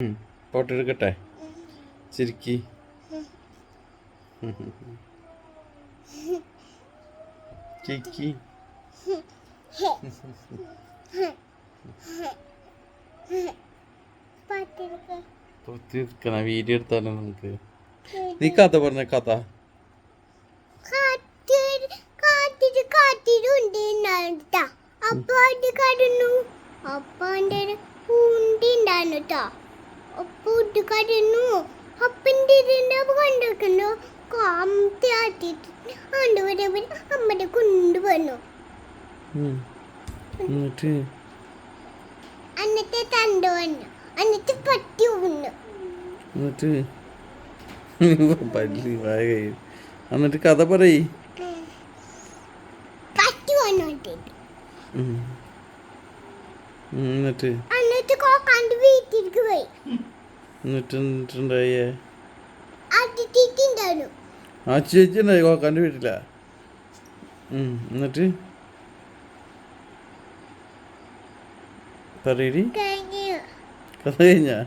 photo എടുക്കട്ടെ ചിരിക്കി ചിക്കി video എടുത്താലോ നമുക്ക് നീ കഥ പറഞ്ഞ കഥ അമ്മയുടെ കൊണ്ടുവന്നു എന്നിട്ട് എന്നിട്ട് തണ്ടു വന്നു എന്നിട്ട് പറ്റി വന്നു എന്നിട്ട് പല്ലി വായ കഴിയും എന്നിട്ട് കഥ പറയ് പറ്റി വന്നു എന്നിട്ട് എന്നിട്ട് കോക്കാണ്ട് വീട്ടിലേക്ക് പോയി എന്നിട്ടുണ്ടായേ അതിണ്ടായിരുന്നു ആ ചേച്ചി ഉണ്ടായി കോക്കാൻ്റെ വീട്ടിലാ എന്നിട്ട് പറയടി കഴിഞ്ഞു കഥ കഴിഞ്ഞാ